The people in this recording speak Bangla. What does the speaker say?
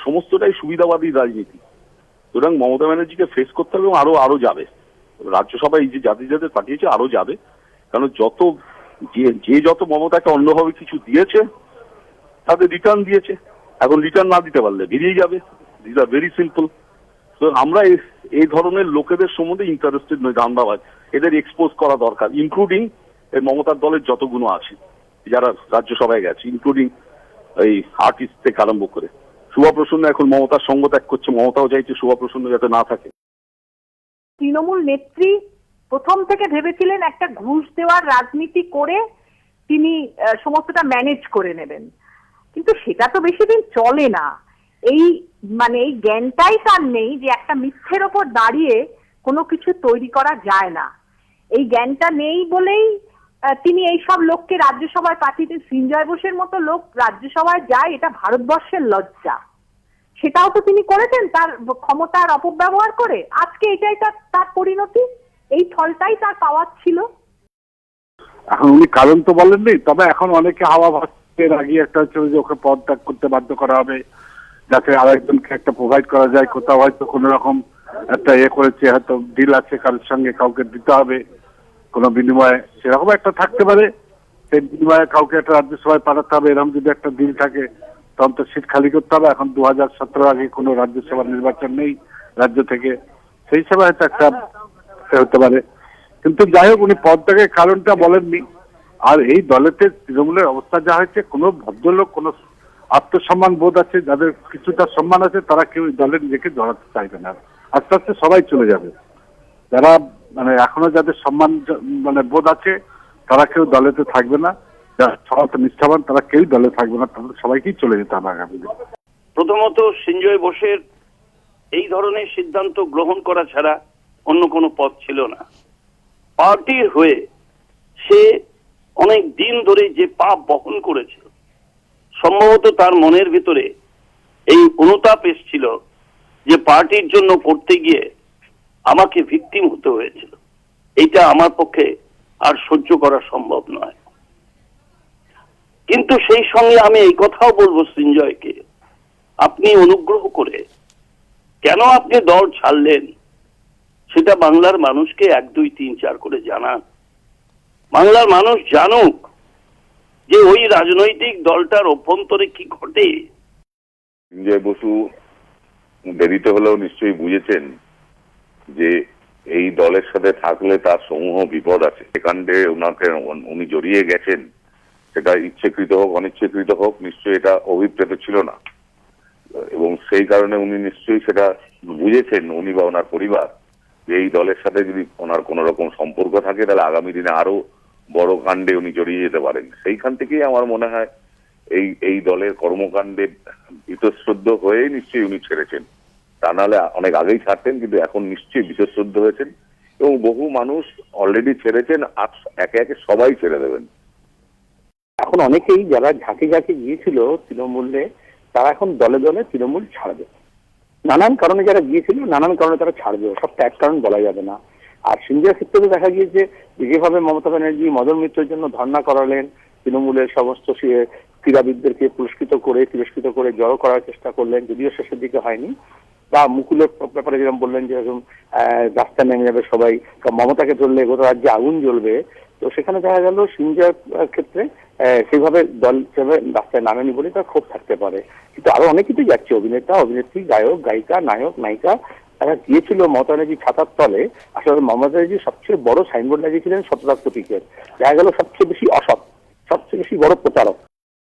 সমস্তটাই সুবিধাবাদী রাজনীতি। সুতরাং মমতা ব্যানার্জিকে ফেস করতে হবে এবং আরো যাবে। রাজ্যসভায় এই যে যাদের পাঠিয়েছে আরো যাবে, কারণ যে যত মমতাকে অন্যভাবে কিছু দিয়েছে তাদের রিটার্ন দিয়েছে। এখন রিটার্ন না দিতে পারলে বেরিয়ে যাবে। This are very simple. তো আমরা এই ধরনের লোকেদের সম্বন্ধে ইন্টারেস্টেড নই, ধান্দাবাজ। এদের এক্সপোজ করা দরকার, ইনক্লুডিং এই মমতার দলের যতগুলো আছে যারা রাজ্যসভায় গেছে, ইনক্লুডিং এই আর্টিস্ট থেকে আরম্ভ করে। শুভা প্রসন্ন এখন মমতার সঙ্গ ত্যাগ করছে, মমতাও চাইছে শুভা প্রসন্ন যাতে না থাকে। তৃণমূল নেত্রী প্রথম থেকে ভেবেছিলেন একটা ঘুষ দেওয়ার রাজনীতি করে তিনি সমস্তটা ম্যানেজ করে নেবেন, কিন্তু সেটা তো বেশি দিন চলে না। এই এই জ্ঞানটাই তার নেই যে একটা মিথ্যের ওপর দাঁড়িয়ে কোনো কিছু তৈরি করা যায় না। এই জ্ঞানটা নেই বলেই তিনি এই সব লোককে রাজ্যসভায় পাঠিয়েছেন। সঞ্জয় বোসের মতো লোক রাজ্যসভায় যায়, এটা ভারতবর্ষের লজ্জা। সেটাও তো তিনি করেছেন তার ক্ষমতার অপব্যবহার করে। আজকে এটাই তার পরিণতি, এই ফলটাই তার পাওয়ার ছিল। এখন উনি কারণ তো বলেননি, তবে এখন অনেকে হাওয়া ভাসছে রাগিয়ে একটা হচ্ছে যে ওকে পদত্যাগ করতে বাধ্য করা হবে, যাতে আরেকজনকে একটা প্রোভাইড করা যায়। কোথাও হয়তো কোনো রকম একটা করেছে, হয়তো ডিল আছে কারোর সঙ্গে, কাউকে দিতে হবে কোনো বিনিময়ে, সেরকম একটা থাকতে পারে। সেই বিনিময়ে কাউকে একটা রাজ্যসভায় পাঠাতে হবে, এরকম যদি একটা ডিল থাকে তখন তো সিট খালি করতে হবে। এখন 2017 আগে কোনো রাজ্যসভা নির্বাচন নেই রাজ্য থেকে, সেই হিসাবে হয়তো একটা হতে পারে। কিন্তু যাই হোক, উনি পদত্যাগের কারণটা বলেননি। আর এই দলেতে তৃণমূলের অবস্থা যা হয়েছে, কোনো ভদ্রলোক, কোনো আত্মসম্মান বোধ আছে, যাদের কিছুটা সম্মান আছে, তারা কেউ দলে নিজেকে জড়াতে চাইবে না। আস্তে আস্তে সবাই চলে যাবে। যারা এখনো যাদের সম্মান বোধ আছে, তারা কেউ দলেতে থাকবে না। যারা সমাজ নিষ্ঠাবান, তারা কেউ দলে থাকবে না। তাদের সবাইকেই চলে যেতে হবে আগামী দিনে। প্রথমত, সঞ্জয় বোসের এই ধরনের সিদ্ধান্ত গ্রহণ করা ছাড়া অন্য কোনো পথ ছিল না। পার্টির হয়ে সে অনেক দিন ধরে যে পাপ বহন করেছিল, সম্ভবত তার মনের ভিতরে এই অনুতাপ এসেছিল যে পার্টির জন্য করতে গিয়ে আমাকে ভিকটিম হতে হয়েছিল, এটা আমার পক্ষে আর সহ্য করা সম্ভব নয়। কিন্তু সেই সঙ্গে আমি এই কথাও বলবো সঞ্জয়কে, আপনি অনুগ্রহ করে কেন আপনি দল ছাড়লেন সেটা বাংলার মানুষকে 1, 2, 3, 4 করে জানান। বাংলার মানুষ জানুক যে ওই রাজনৈতিক দলটার অভ্যন্তরে কি ঘটে। সঞ্জয় বসু দেরিতে হলেও নিশ্চয়ই বুঝেছেন যে এই দলের সাথে থাকলে তার সমূহ বিপদ আছে। একাণ্ডে উনি জড়িয়ে গেছেন, সেটা ইচ্ছাকৃত হোক অনিচ্ছাকৃত হোক, নিশ্চয়ই এটা অভিপ্রেত ছিল না। এবং সেই কারণে উনি নিশ্চয়ই সেটা বুঝেছেন, উনি বা ওনার পরিবার, যে এই দলের সাথে যদি ওনার কোন রকম সম্পর্ক থাকে তাহলে আগামী দিনে আরো বড় কাণ্ডে উনি জড়িয়ে যেতে পারেন। সেইখান থেকেই আমার মনে হয় এই দলের কর্মকাণ্ডে বীতশ্রদ্ধ হয়ে নিশ্চয়ই উনি ছেড়েছেন। তা নাহলে অনেক আগেই ছাড়তেন, কিন্তু এখন নিশ্চয়ই বীতশ্রদ্ধ হয়েছেন। এবং বহু মানুষ অলরেডি ছেড়েছেন, আর একে একে সবাই ছেড়ে দেবেন। এখন অনেকেই যারা ঝাঁকে ঝাঁকে গিয়েছিল তৃণমূলে, তারা এখন দলে দলে তৃণমূল ছাড়বে। নানান কারণে যারা গিয়েছিল, নানান কারণে তারা ছাড়বে, সবটা এক কারণ বলা যাবে না। আর সঞ্জয় ক্ষেত্রে দেখা গিয়েছে যেভাবে মমতা ব্যানার্জি মদন মিত্রের জন্য ধর্ণা করালেন, তৃণমূলের সমস্ত ক্রীড়াবিদদেরকে তিরস্কৃত করে জড়ো করার চেষ্টা করলেন, যদিও শেষের দিকে হয়নি। বা মুকুলের ব্যাপারে যেরকম বললেন যে এরকম রাস্তায় নেমে যাবে সবাই, মমতাকে ধরলে গোটা রাজ্যে আগুন জ্বলবে। তো সেখানে দেখা গেল সঞ্জয়ের ক্ষেত্রে সেইভাবে দল হিসেবে রাস্তায় নামেনি বলে তার ক্ষোভ থাকতে পারে। কিন্তু আরো অনেকেই তো যাচ্ছে, অভিনেতা, অভিনেত্রী, গায়ক, গায়িকা, নায়ক, নায়িকা, তারা গিয়েছিল মমতা ব্যানার্জি ছাতার তলে। আসলে মমতা ব্যানার্জি সবচেয়ে বড় সাইনবোর্ড লাগিয়েছিলেন সততার প্রতীকের। দেখা গেল সবচেয়ে বেশি অসৎ, সবচেয়ে বেশি বড় প্রতারক